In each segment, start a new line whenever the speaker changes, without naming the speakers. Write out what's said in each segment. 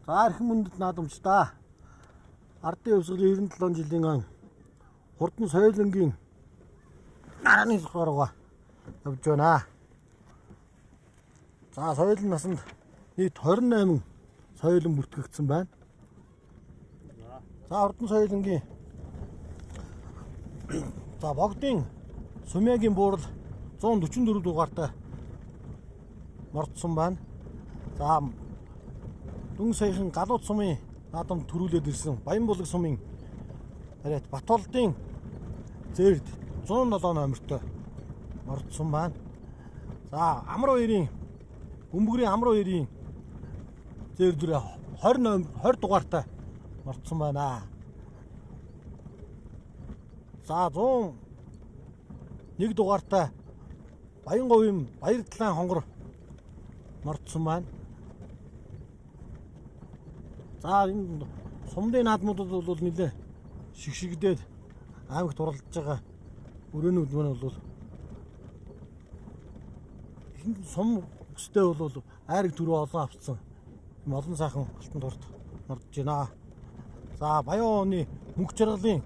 За архин мөндөд наадамчдаа ардын өвсгөлийн 97 жилийн ан хурдан соёлынгийн нараны сургаарга явж байна. За соёлын насанд нийт 28 соёлын бүртгэгдсэн байна. За хурдан соёлынгийн за богдын Сумягийн буурал 144 дугаартай мордсон байна. За дүн саяхан Галууд сумын наадамд төрүүлээд ирсэн Баянбулаг сумын харьяат Батболдын зээрд 107 номертой мордсон байна. За Амар хоёрын Бөмбөгрийн Амар хоёрын зээр дүрээ 20 дугаартай мордсон байна. За 101 дугаартай Баянговын Баяр талайн хонгор мордсон байна. За энэ сумдын наадмуудад бол нэлээ шигшигдээд аймагт уралдаж байгаа өрөөнүүд маань бол сум өстэй бол айраг төрөө олон авцсан олон сайхан алтан турт мордож байна. За Баян оны мөнх жаргалын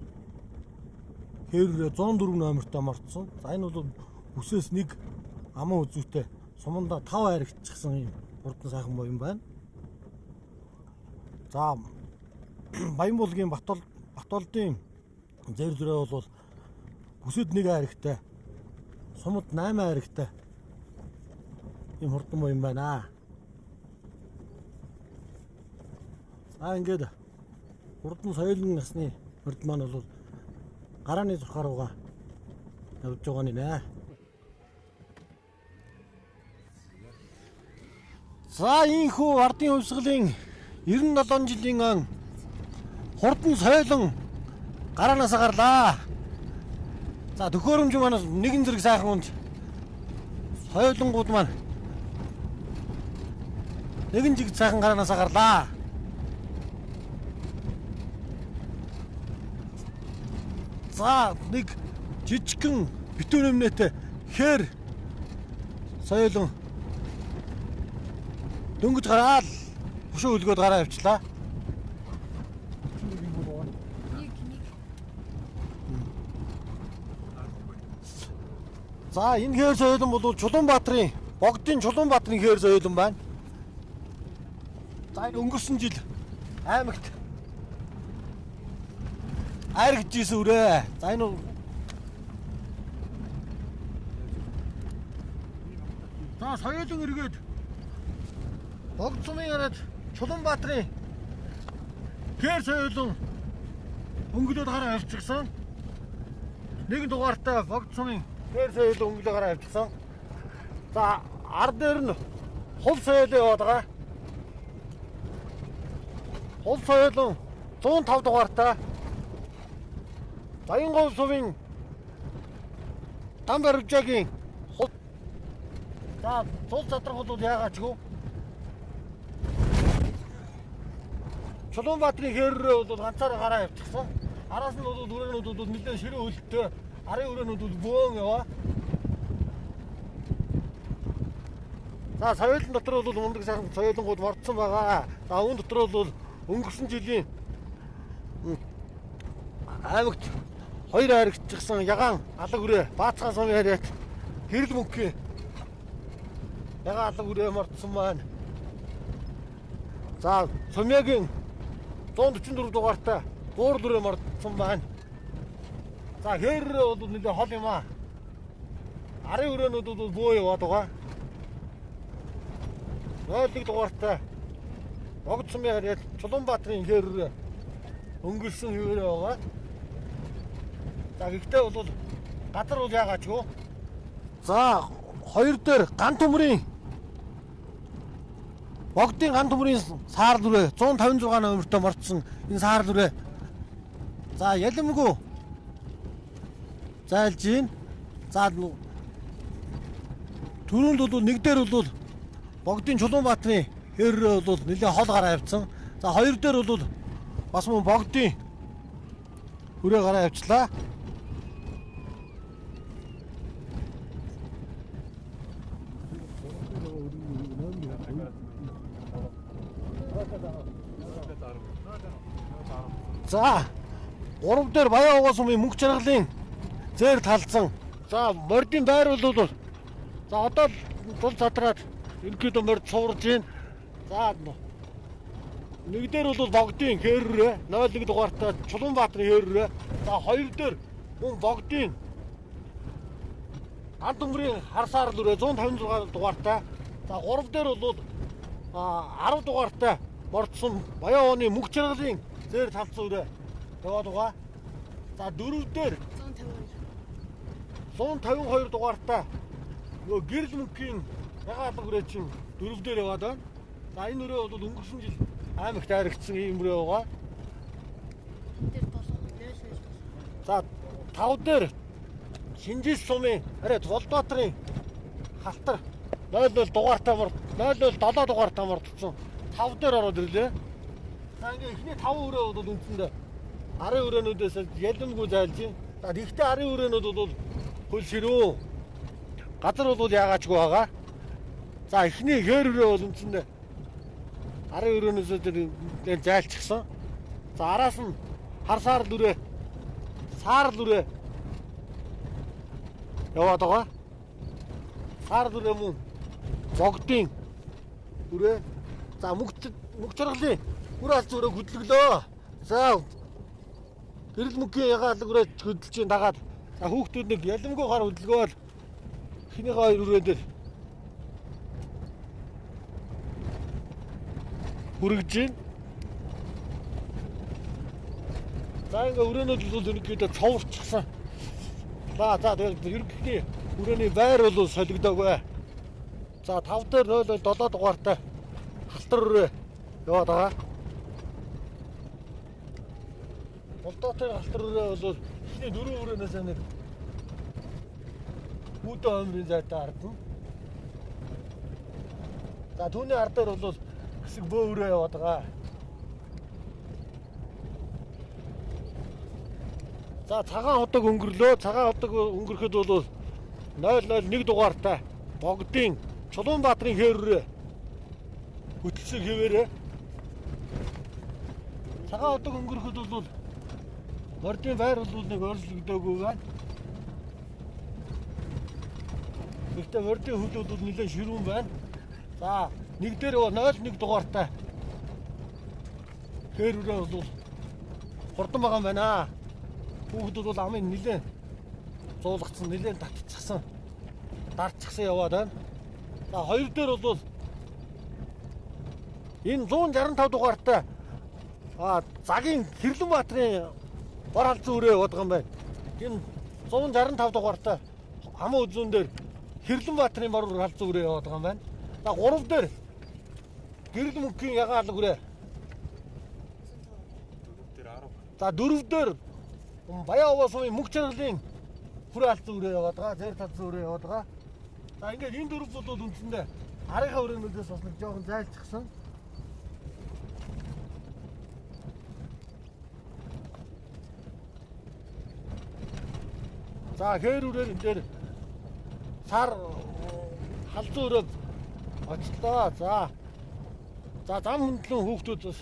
хэр 104 номертой мордсон. За энэ бол бүсээс нэг аман үзүүтэй суманда 5 айрагчсан юм хурдан сайхан боён байна. За Баянбулгийн Батболдын зэр зүрээ бол бүсэд нэг айрагтай сумд 8 айрагтай юм хурдан боён байна. За ингээд хурдан соёлын насны хурд маань бол гарааны зурхаар руугаа явж байгаа нэ. За ийхүү ардын хувьсгалын 97 жилийн ан хурдан соёлон гараанаас гарлаа. За төхөөрөмж манаас нэгэн зэрэг сайхан унд соёлонгууд маань нэгэн жиг сайхан гараанаас гарлаа. За нэг жижигхэн битүүн өмнөтэй хээр соёлон дөнгөж гараад хөшөө хөлгөөд гараа явчлаа. За энэ хээр соёлон бол Чулуунбаатарын богдын Чулуунбаатарын хээр соёлон байна. За энэ өнгөрсөн жил аймагт айрагж ийсэн үрээ. За энэ за соёлон эргээд богд сумын яриад Чулуунбаатарын хээр соёлон өнгөлөд гараа авчихсан. Нэгэн дугаартай богд сумын хээр соёлон өнгөлөд гараа авчихсан. За ар дээр нь хул соёлын яваад байгаа. Хул соёлон 105 дугаартай Баянгов сумын Тамбарвжагийн хул. За цул задрах бол яагаачгүй Чулуунбаатарын хээрээ бол ганцаараа гараа явчихсан. Араас нь бол өрөөнүүд бол нэлээд ширээ хөлттэй. Арын өрөөнүүд бол бөөн яваа. За соёлын дотор бол мундаг сайхан соёлонгууд мордсон байгаа. За үүн дотор бол өнгөрсөн жилийн аймагт 2 айрагчсан ягаан алаг үрээ Баацхан сумын харьяат хэрэл мөнхийн ягаан алаг үрээ мордсон байна. За Сумягийн 144 дугаартай буурал үрээ мордсон байна. За хээрээ бол нэлээд хол юм аа. Арын өрөөнүүд бол бөө яваад байгаа. 0 дугаартай богд сумын харьяат Чулуунбаатарын хээр үрээ өнгөрсөн хээрээ байгаа. За гэхдээ бол газар бол яагаачгүй. За хоёр дээр ган төмрийн богдын ган төмрийн саар дүрээ 156 номертой мордсон энэ саар дүрээ. За ялимгүй зайлж гин. За түрүүнд бол нэг дээр бол богдын Чулуунбаатарын хээрээ бол нэлээд хол гараа явцсан. За хоёр дээр бол бас мөн богдын хүрээ гараа явчлаа. За 3 дээр Баян угаас сумын мөнх жаргалын зээр талцсан. За мордын байр бол за одоо тул задраад ерөнхийдөө морд суурж байна. За нэг дээр бол богдын хээррээ 0-1 дугаартай Чулуунбаатарын хээррээ. За 2 дээр мөн богдын Антөмрийн харсаар дүрээ 156 дугаартай. За 3 дээр бол 10 дугаартай мордсон Баян ууны мөнх жаргалын зээр талцсан үрээ яваад байгаа. За 4 дээр 152 дугаартай нөгөө гэрэл мөнхийн ягаад үрээ чинь 4 дээр яваад байна. За энэ үрээ бол өнгөрсөн жил аймагт хайрагдсан ийм үрээ байгаа. За 5 дээр Шинжис сумын арай Болбаатарын халтар 00 дугаартай морд 007 дугаартай мордсон 5 дээр ороод ирлээ. За ингээ эхний 5 өрөө бол үндсэндээ арын өрөөнүүдээс ялмгүй зайлж байна. За ихтэй арын өрөөнүүд бол хөл ширүү. Газар бол яагаачгүй байгаа. За эхний хээр өрөө бол үндсэндээ арын өрөөнөөсөө зайлчихсан. За араас нь харсаар дүрээ саар дүрээ яваад байгаа. Саар дүрээ мөн богдын дүрээ. За мөнх жаргалын үр алц өрөө хөдлөглөө. За гэрэл мөнхийн ягаал өрөө хөдөлж чинь дагаад за хүүхдүүд нэг ялмгүй гар хөдөлгөөл эхний 2 өрөө дээр хүрэж байна. За ингээ өрөөнүүд бол ерөнхийдөө цоврчихсан. За тэгээд ерөнхий өрөөний байр бол солигдоогүй. За 5 дээр 007 дугаартай халтар өрөө яваад байгаа. Болдоотой халтар өрөө бол эхний 4 өрөөнөөс нэг үүдэн өмрийн зайтай ардна. За түүний ардаар бол хэсэг бөө өрөө яваад байгаа. За цагаан ходог өнгөрлөө. Цагаан ходог өнгөрөхөд бол 001 дугаартай богдын Чулуунбаатарын хээррээ хөтлсөн хэвээрээ. Цагаан ходог өнгөрөхөд бол мордын байр бол нэг өөрчлөгдөөгүй байна. Гэхдээ мордын хөл бол нэлээд ширүүн байна. За нэг дээр 01 дугаартай хээррээ бол хурдан байгаа юм байна. Хүүхдүүд бол амын нэлээд зуулгацсан, нэлээд татчихсан. Дарчихсан яваад байна. За 2 дээр бол энэ 165 дугаартай загийн Хэрлэнбаатарын бор халзан өрөө яваад байгаа юм байна. Энэ 165 дугаартай хамаа үзүүн дээр Хэрлэнбаатарын бор халзан өрөө яваад байгаа юм байна. За 3 дээр гэрэл мөнхийн ягаал өрөө. За 4 дээр Баян угаас сумын мөнх жаргалын хүрээ алдсан өрөө яваад байгаа. Зэр талцсан өрөө яваад байгаа. За ингээд энэ 4 бол үндсэндээ арийнхаа өрөөнүүдээс бас нэг жоохон зайлчихсан. За хээр өрөөн дээр сар халзан өрөө очлоо. За зам хөндлөн хүүхдүүд бас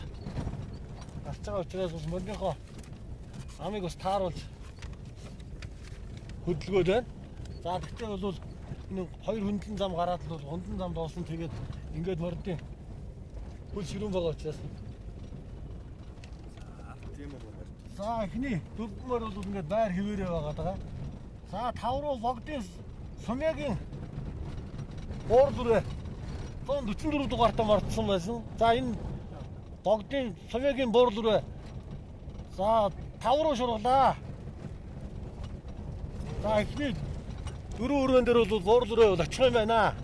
гарч байгаа учраас бас морныхоо амиг бас тааруулж хөдөлгөөд байна. За тэгтээ бол энэ 2 хөндлөн зам гараад л хөндлөн зам доосон тэгээд ингээд мордын хөл ширүүн байгаа учраас. Тийм үү. За эхний дөрөвдмөр бол ингээд байр хэвээрээ байгаа даа. За 5 руу богдын Сумягийн боор дүрээ 144 дугаартай мордсон байсан. За энэ богдын Сумягийн боор дүрээ за 5 руу шурглаа. За эхний 4 өрөөн дээр бол боор дүрээ очих юм байна.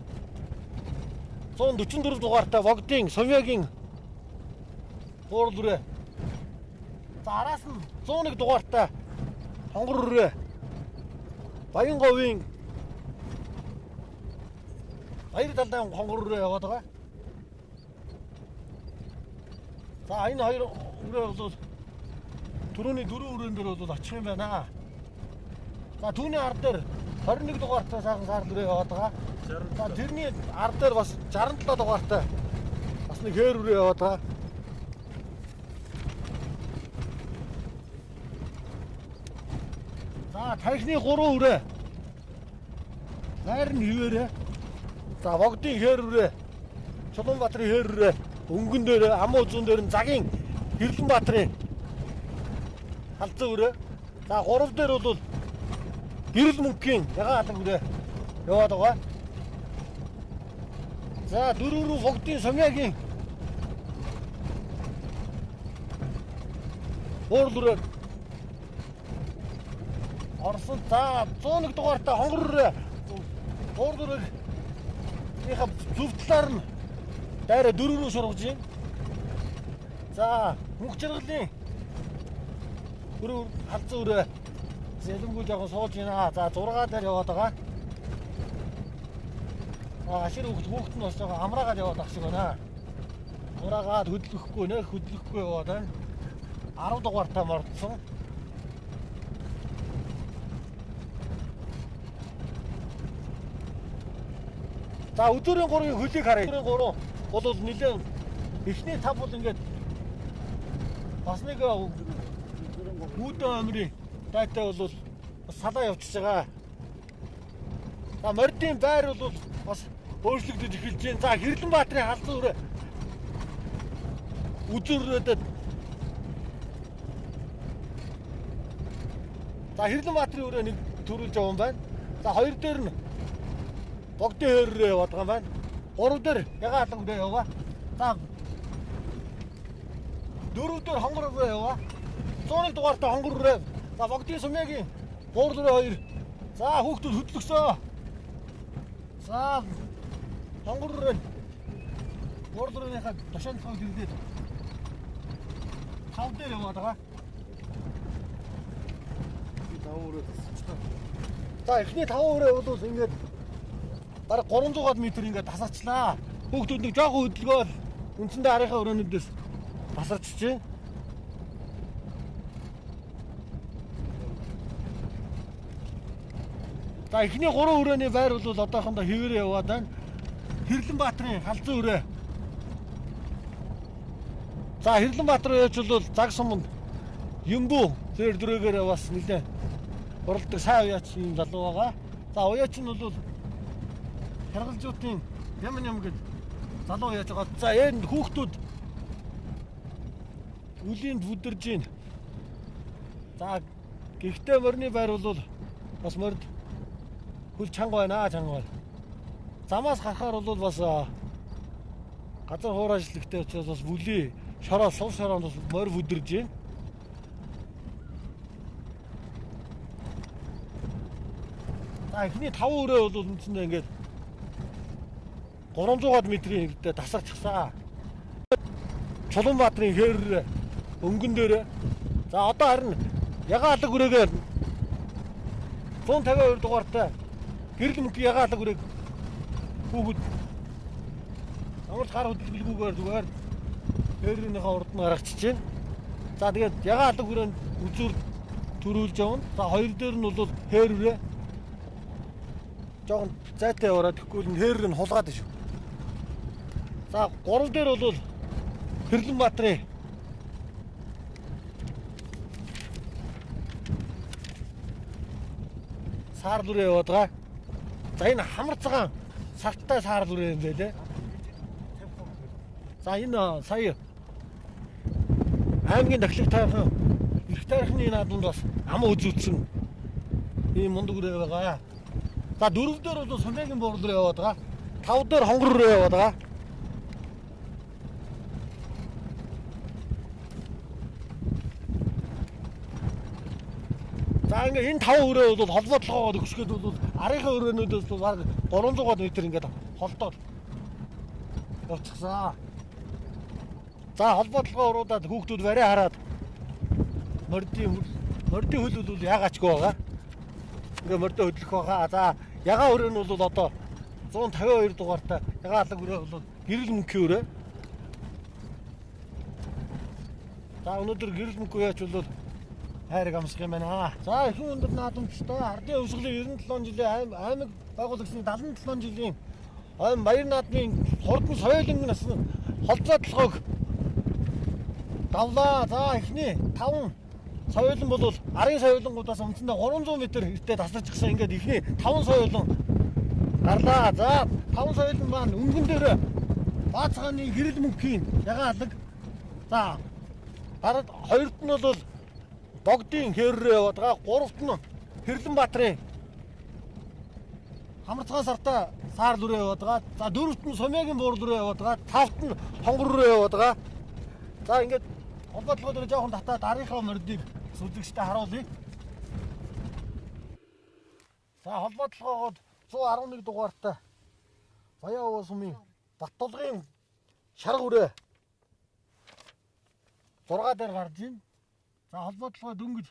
144 дугаартай богдын Сумягийн боор дүрээ. За араас нь 101 дугаартай хонгор өрөө. Баянговын баяр талдан хонгор өрөө яваад байгаа. За энэ 2 өрөө бол түрүүний 4 өрөөн дээр бол очих юм байна. За түүний ард дээр 21 дугаартай сайхан сар дүрээ яваад байгаа. За тэрний ард дээр бас 67 дугаартай бас нэг хээр өрөө яваад байгаа. За тархины 3 үрээ. Найр нь хിവэрээ. За богдын хээр үрээ. Чулуунбаатарын хээр үрээ. Өнгөн дээр ам үзүүн дээр нь загийн Хэрлэнбаатарын халзан үрээ. За 3 дээр бол гэрэл мөнхийн ягаан алга үрээ яваад байгаа. За 4 рүү богдын Сумьягийн Уурлураа Орсон за 101 дугаартай хонгор үрээ. Уурлураа ихэ зүвтлаар нь дайраа 4 рүү шургаж байна. За мөнх жаргалын 4 халзан үрээ зэлэмгүй жоохон сууж байна. За 6 дээр яваад байгаа. Ашир хүүхэд нь бас жоохон амраагаад яваад ах шиг байна. Ураагаад хөдлөхгүй нэх хөдлөхгүй яваад байна. 10 дугаартай мордсон. За өдөрийн 3-ын хөлийг харъя. Өдөрийн 3 бол нэлээд эхний 5 бол ингээд бас нэг үүдэн амрын дайтай бол бас салаа явчихж байгаа. За мордын байр бол бас өөрчлөгдөж эхэлж байна. За Хэрлэнбаатарын халзан үрээ үзүүрээд за Хэрлэнбаатарын үрээ нэг төрүүлж явсан байна. За 2 дээр нь богдын хээр үрээ яваад байгаа юм байна. 3 дээр ягаан алга үрээ яваа. За 4 дээр хонгор үрээ яваа. 101 дугаартай хонгор үрээ. За богдын Сумьягийн Уурлураа 2. За хүүхдүүд хөдлөсөн. За хонгор үрээ Уурлурааныхаа тушаалхаг хэлдээд 5 дээр яваад байгаа. За эхний 5 үрээ бол ингээд бараг 300 м ингээд тасарчлаа. Хүүхдүүд нэг жоохон хөдөлгөөл үндсэндээ харийнхаа өрөөнүүдээс тасарчжээ. За эхний 3 өрөөний байр бол одоохондоо хэвээрээ яваад байна. Хэрлэнбаатарын халзан өрөө. За Хэрлэнбаатар өөч бол Загсамд Юмбу зэр дүрэгээр бас нэлээ уралдаг сайн уяач юм залуу байгаа. За уяач нь бол Харгалзуутын юм гээд залуу уяач байгаа. За энэ хүүхдүүд үлинд бүдэрж байна. За гэхдээ морины байр бол бас морд хөл чанга байна чанга. Замаас харахаар бол бас газар хуур ажиллагтай учраас бас бүлий шороо сул шороонд бас морь бүдэрж байна. За эхний 5 өрөө бол үндсэндээ ингээд 300 м-ийн хэрэгтэй тасарчихсан. Чулуунбаатарын хээр өнгөн дээр. За одоо харин ягаан алга үрээгээр 152 дугаартай гэрэл мөнхийн ягаан алга үрээг хүүхэд амар гар хөдөлгөлгүйгээр зүгээр хээрийнхээ урд нь гаргачихж байна. За тэгээд ягаан алга үрээнд үзүүр төрүүлж явна. За 2 дээр нь бол хээр үрээ жоохон зайтай яваад гэхгүй нь хээр нь хулгаад шүү. За 3 дээр бол Хэрлэнбаатарын саар дүрээ яваад байгаа. За энэ хамар цагаан сарттай саар дүрээ юм байлээ. За энэ сая аймгийн дахлах тайхан их тайхны наадманд бас ам үзүүлсэн ийм мундаг үрээ байгаа. За 4 дээр бол Сумьягийн Уурлураа яваад байгаа. 5 дээр хонгор үрээ яваад байгаа. За ингээ энэ 5 өрөө бол холбоо толгоогоор өсгөөд бол арийнхаа өрөөнүүдээс баг 300 м ингээд холдоод явчихсан. За холбоо толгоо уруудаад хүүхдүүд барай хараад мордын хөл бол ягаачгүй байгаа. Ингээ мордын хөдлөх байгаа. За ягаан өрөө нь бол одоо 152 дугаартай ягаан алга өрөө бол гэрэл мөнхийн өрөө. За өнөөдөр гэрэл мөнх уяач бол хайрыг амсах юм байна. За их өндөр наадамчтай ардын өвсгөлийн 97 жилийн аймаг байгуулагчны 77 жилийн баяр наадмын хурдан соёлын холцоо толгойг давлаа. За эхний 5 соёлон бол арын соёлонгуудаас үндсэндээ 300 м эртээ тасарч гисэн ингээд ихний 5 соёлон гарлаа. За 5 соёлон маань өнгөн дээр Баацгааны гэрэл мөнхийн ягаан алаг. За дараад хоёрт нь бол Богдын хэррээ яваад байгаа. Гуравт нь Хэрлэнбаатрын Хамарцгаан сартаа саар дүрээ яваад байгаа. За дөрөвт нь Сумягийн буур дүрээ яваад байгаа. Тавт нь Хонгор дүрээ яваад байгаа. За ингээд холбоотлогоо дээр жоохон татаад арийнхаа мордыг сүлжигчтэй харуулъя. За холбоотлогоогод 111 дугаартай Баян сумын Баттулгын шарга үрээ 6 дээр гарч ийн. За холбоотлогоо дөнгөж.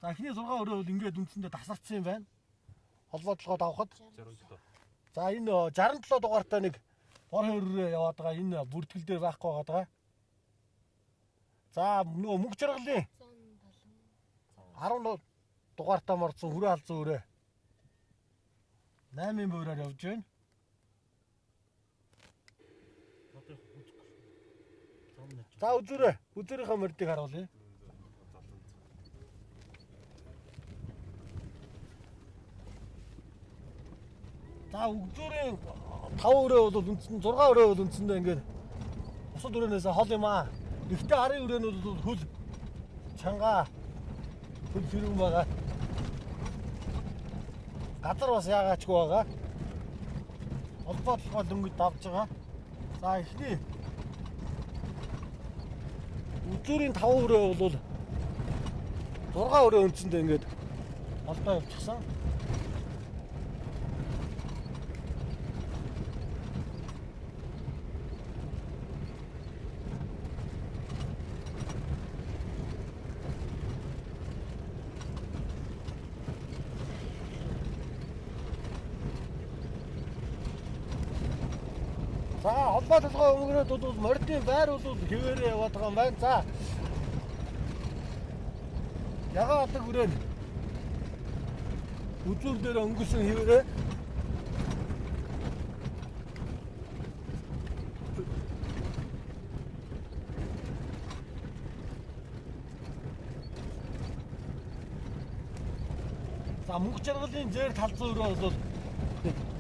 За эхний 6 өрөө бол ингээд үндсэндээ тасарчсан юм байна. Холбоотлогоо давхад. За энэ 67 дугаартай нэг бор хөрөө яваад байгаа. Энэ бүртгэл дээр байхгүй байгаа. За нөгөө мөнх жаргалын 10 дугаартай мордсон хүрээ алзан өрөө 8 буураар явж байна. За үзүүрийнхээ мордыг харуулъя. За үзүүрийн 5 өрөө бол үндсэн 6 өрөө бол үндсэндээ ингээд бусад өрөөнөөс хол юм аа. Гэхдээ арын өрөөнүүд бол хөл чанга хөл хэрэг байгаа. Газар бас яагаачгүй байгаа. Холбоотлогоо дөнгөж давж байгаа. За эхний үзүүрийн 5 өрөө бол 6 өрөө үндсэндээ ингээд холдоо явчихсан. За холбоотлогоо өнгөрөөд бол мордын байр бол хэвээрээ яваад байгаа юм байна. За ягаа алаг үрээд үзүүр дээр өнгөрсөн хэвээрээ за мөнх жаргалын зээр талзан өрөө бол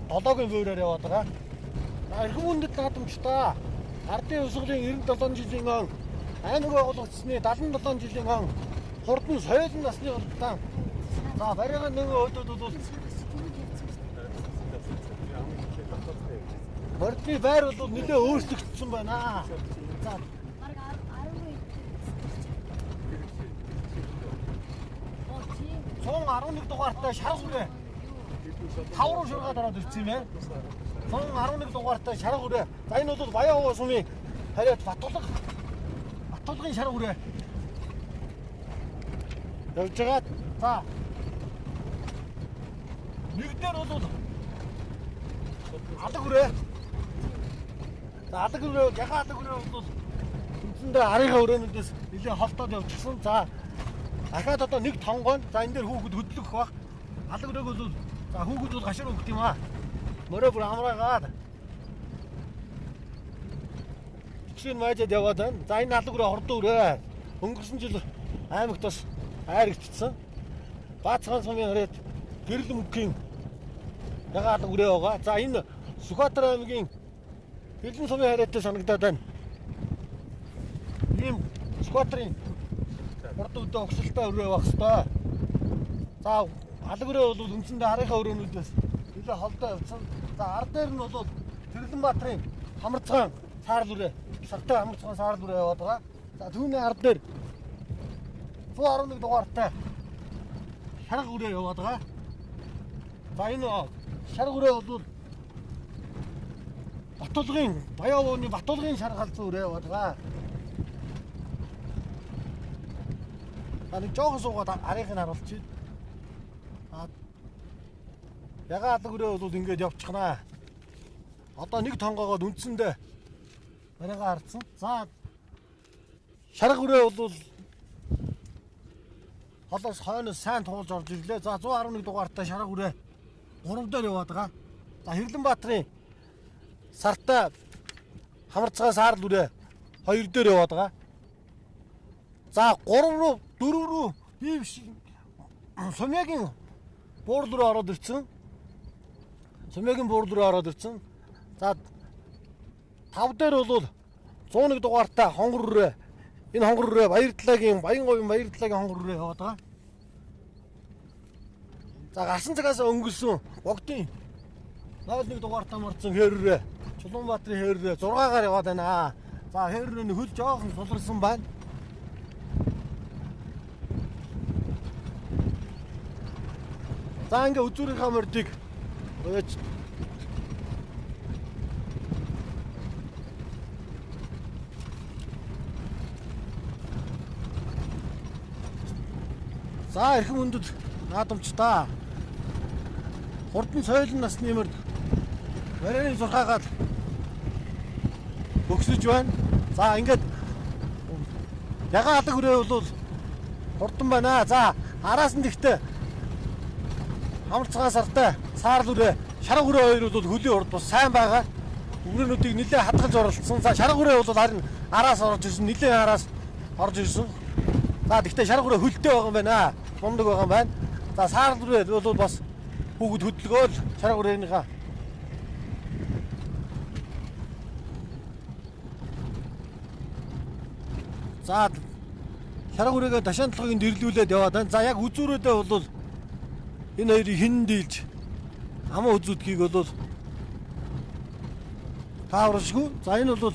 7-гийн буураар яваад байгаа. Архив үндэт наадамчтай ардын өсгөлийн 97 жилийн он аймаг байгуулагдсны 77 жилийн он хурдан соёлын насны улаан. За бариагийн нөгөө өдөөд бол мордны байр бол нэлээд өөрчлөгдсөн байна. За 111 дугаартай шарга үрээ 5 руу шургаад ороод ирсэн юм байна. 111 дугаартай шарга үрээ. За энэ бол Баян сумын хариат Баттулгын шарга үрээ. Явж байгаа. За нэгдэр бол алаг үрээ. За алаг үрээ яхаа алаг үрээ бол үндсэндээ арийнхаа өрээнүүдээс нэлээд холдоод явчихсан. За дахиад одоо нэг тонгоо. За энэ дээр хүүхэд хөдлөх баг. Алаг үрээг бол за хүүхэд бол гашаар өгд юм аа. Морой бүр амраагаад. Чин маажад яваад байна. За энэ алаг үрээ хордоо үрээ. Өнгөрсөн жил аймагт бас айрагдсан. Баацгаан сумын хариат гэрэл мөнхийн ягаа алаг үрээ байгаа. За энэ Сүхбаатар аймгийн Бэлэн сумын хариаттай санагдаад байна. Ийм Сүхбаатарын урд өдөө огсолтой өрөө байх хэвээр. За алаг өрөө бол үндсэндээ арийнхаа өрөөнүүдээс нэлээд холдоо явсан. За ард дээр нь бол Хэрлэнбаатрын Хамарцгаан саарл үрээ, сартай Хамарцгаан саарл үрээ яваад байгаа. За түүний ард дээр 111 дугаартай шарга үрээ яваад байгаа. За энэ шарга үрээ бол Баттулгын Баян Баттулгын шарга халзан үрээ яваад байгаа. Нэг жоохон суугаад арийнхыг харуулчих. Ягаа алаг өрөө бол ингэж явчихнаа. Одоо нэг тонгоогоод үндсэндээ барайгаа харцсан. За шарга өрөө бол холоос хойноос сайн туулж орж ирлээ. За 111 дугаартай шарга үрээ 3 дээр яваад байгаа. За Хэрлэнбаатрын сартай Хамарцгаан саарл үрээ 2 дээр яваад байгаа. За 3 руу 4 руу би Сумягийн буур руу ороод ирсэн. Сумягийн буур руу ороод ирсэн. За 5 дээр бол 101 дугаартай хонгор хүрээ. Энэ хонгор хүрээ Баяртлагийн Баянговын Баяртлагийн хонгор хүрээ яваад байгаа. За гарсан цагаас өнгөрсөн богдын 01 дугаартай марцсан хээрээ Чулуунбаатарын хээрээ 6-гаар яваад байна. За хээрээ хөл жоохон суларсан байна. За ингээ үзүүрийнхаа мордыг өөч за эрхэм хүндэт наадамчдаа хурдан соёлын насны морд барины зурхаагаад бөксөж байна. За ингээд ягаан алга хүрээ бол хурдан байна. За араас нь тэгтээ амар цагаан сартай саарл үрээ шарга хүрээ хоёр бол хөлийн урд бас сайн байгаа. Үрэнүүдийг нэлээд хадгалж оролцсон. За шарга хүрээ бол харин араас орж ирсэн. Нэлээд араас орж ирсэн. За тэгтээ шарга хүрээ хөлтэй байгаа юм байна. Мундаг байгаа юм байна. За саарл үрээ бол бас хүүхэд хөдөлгөөл шарга хүрээнийхаа за шарга хүрээгээ дашаан толгойг дэрлүүлээд яваад байна. За яг үзүүрээдээ бол энэ хоёрыг хин дийлж хамаа үзүүдхийг бол тааваршгүй. За энэ бол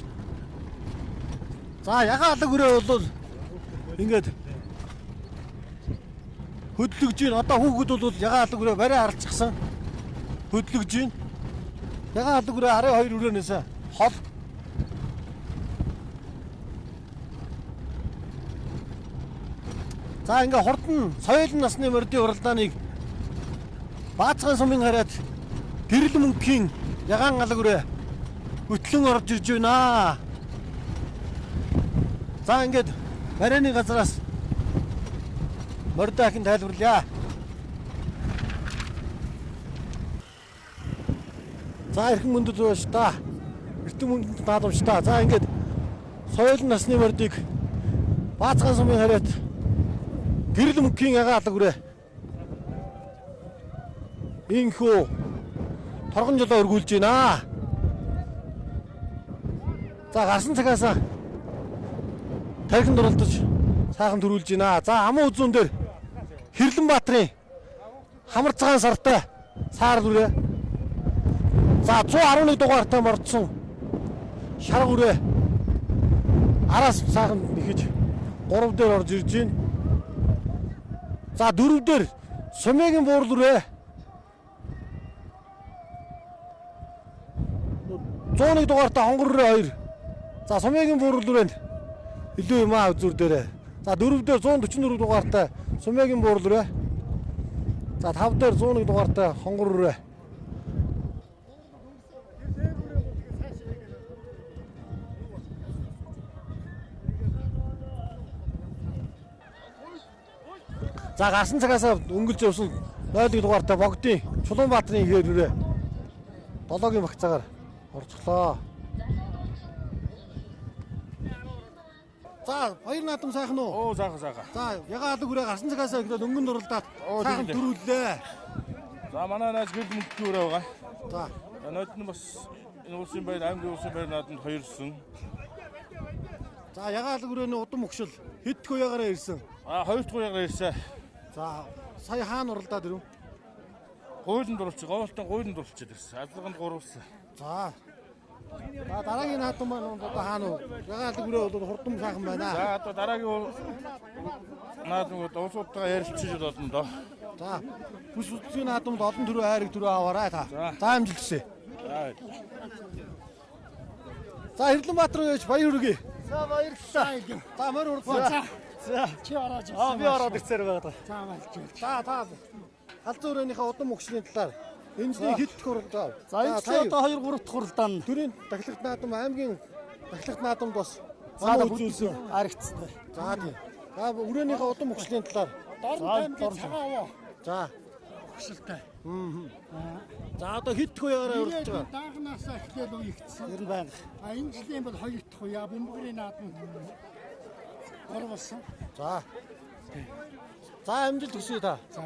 за ягаан алга хүрээ бол ингээд хөдлөж гин. Одоо хүүхэд бол ягаан алга хүрээ барай харалцсан хөдлөж гин. Ягаан алга хүрээ 12 хүрээнээс хол. За ингээ хурдан соёлын насны мордын уралдааныг Баацхан сумын хараад гэрэл мөнхийн ягаан алга хүрээ хөтлөн орж ирж байна. За ингээд барайны газраас мордоо ахин тайлбарлая. За эрхэм мөндөд байж та. Эрдэм мөндөд наадамж та. За ингээд соёлын насны мордыг Баацхан сумын хараад гэрэл мөнхийн ягаан алга хүрээ инхүү торгон жолоо өргүүлж байна. За гарсан цагаас тархинд оролдож сайхан төрүүлж байна. За аман үзүүн дээр Хэрлэнбаатарын хамар цагаан сартай саарл үрээ. За 111 дугаартай мордсон шарга үрээ араас сайхан нэхэж 3 дээр орж ирж байна. За 4 дээр Сумягийн буур үрээ 101 дугаартай хонгор хүрээ 2. За Сумягийн буур үрээ илүү юм аа үзүүр дээрээ. За 4 дээр 144 дугаартай Сумягийн буур үрээ. За 5 дээр 101 дугаартай хонгор үрээ. За гарсан цагаас өнгөлж явсан 0 дугаартай богдын Чулуунбаатарын хээр үрээ 7-гийн багцаагаар орцглоо. За баяр наадам сайхан уу?
Оо сайхан.
За ягаан алга хүрээ гарсан цагаас ингээд өнгөнд уралдаад сайхан төрүүллээ.
За манай найз гэрэл мөнхийн хүрээ байгаа.
За
нойд нь бас энэ улсын байр аймгийн улсын байр наадамд хоёрсон.
за ягаан алга хүрээний удам өгшил хэд их уягаараа ирсэн.
Хоёр дахь уягаар ирсэн.
За сая хаана уралдаад ирв?
Гуйланд дурлж, гоолтон гуйланд дурлчихэд ирсэн. Аллаганд гурвалсан.
За дараагийн наадам маань одоо хаана вэ? Ягаан алга хүрээ бол хурдан сайхан байна.
За одоо дараагийн наадам улсуудтайгаа ярилцж болно доо.
За бүс үсгийн наадамд олон төрөө хайрыг төрөө аваарай та. За амжилтсэ. За Хэрлэнбаатар руу яж баяр хүргэе.
За баярлалаа.
За мөр уралдаа.
За чи ороод ирсэн.
Би ороод ирсээр байгаа.
За баярлалаа.
За та халдвар хүрээнийхээ удам өгшлийн талаар энэний хэд их уралдаа.
За энэ одоо 2 3 дахь уралдаан
төрийн дахилагт наадам аймгийн дахилагт наадамд бас
цаадаа
үзүүлсэн.
харагдсан.
За тийм. За хүрээнийхээ удам өгшлийн талаар.
Дорн цагаан аваа.
За
Хөшөлтэй.
за одоо хэд их уягаараа уралдаж байгаа.
Даагнаасаа эхлээл үеигдсэн.
Ер нь байна.
Энэ жилийн бол 2 дахь уяа бөмбөрийн наадам Гур болсон.
За. За амжилт хүсье та.
За.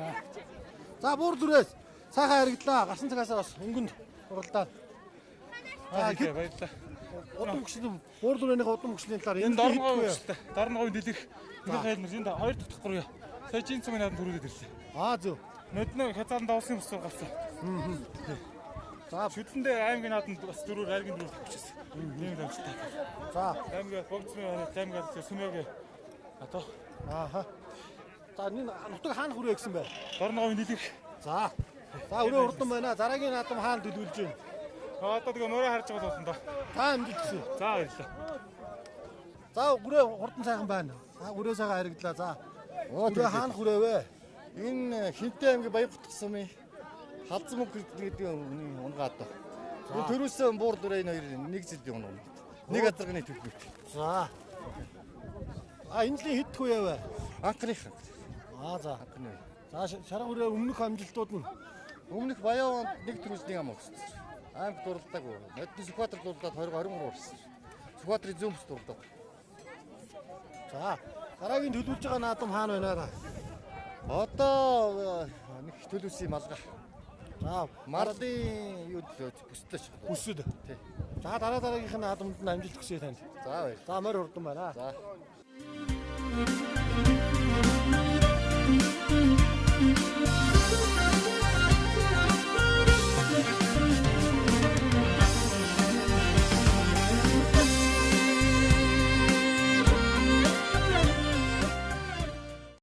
За буур дүрээс сайхан харигдлаа. Гарсан цагаасаа бас өнгөнд уралдаа.
Баярлалаа. Баярлалаа.
Удам хөшлийн буур дүрээний удам хөшлийн талаар
Энэ дорногоо хөшөлтэй. Дорногоо дэлгэх. Энэ хайлмар энэ 2 дахь давхар юу. Сая чин цэгийн наадад төрүүлээд ирлээ.
Зөв.
Нөднөө хязгаарлан давсан бус гарсан.
За
шүтлэндээ аймгийн нааданд бас дөрөөр айлгийн дөрөөр тавьчихсан. Тийм л амжилттай.
за.
Аймгийн богцны аймгийн сүмээг одоо
За энэ нутаг хаана хүрээ гэсэн бэ?
дорногоо дэлгэх.
За. За өрөө урдан байна. Дараагийн наадам хаана төлөвлөж байна?
Одоо тэгээ мөрөө харж байгаа болно да.
Та амжилт хүсье.
За баярлалаа.
За өрөө хурдан сайхан байна. Өрөө сайхан харигдлаа. За. Өрөө хаана хүрээ вэ?
Энэ Хинтээ аймгийн Баянхут сумын халзан мөнгө гэдэг унгаа одоо. Энэ төрөөсөн буур дүрээ энэ хоёр нэг жилийн унаа. Нэг азарганы төлбөрт.
За. Энэ жилийн хэд хүү яв вэ?
Анхных.
За.
Анхны.
За шарга өрөө өмнөх амжилтууд нь
Өмнөх Баян онд нэг төрөөсний ам өгсөн. Аймаг дурлаагүй. Нодны Сүхбаатар дурлаад 2023 орсон. Сүхбаатарын зүүн бүс дурлаад.
за. Дараагийн төлөвлөж байгаа наадам хаана байна аа?
Одоо нэг төлөвсөн малгай.
За.
Марлын юу бүстэй ч.
Бүсэд.
Тий.
За дараагийнх нь наадамд нь амжилт хүсье танд.
За баяр.
За морь урдан байна.
За.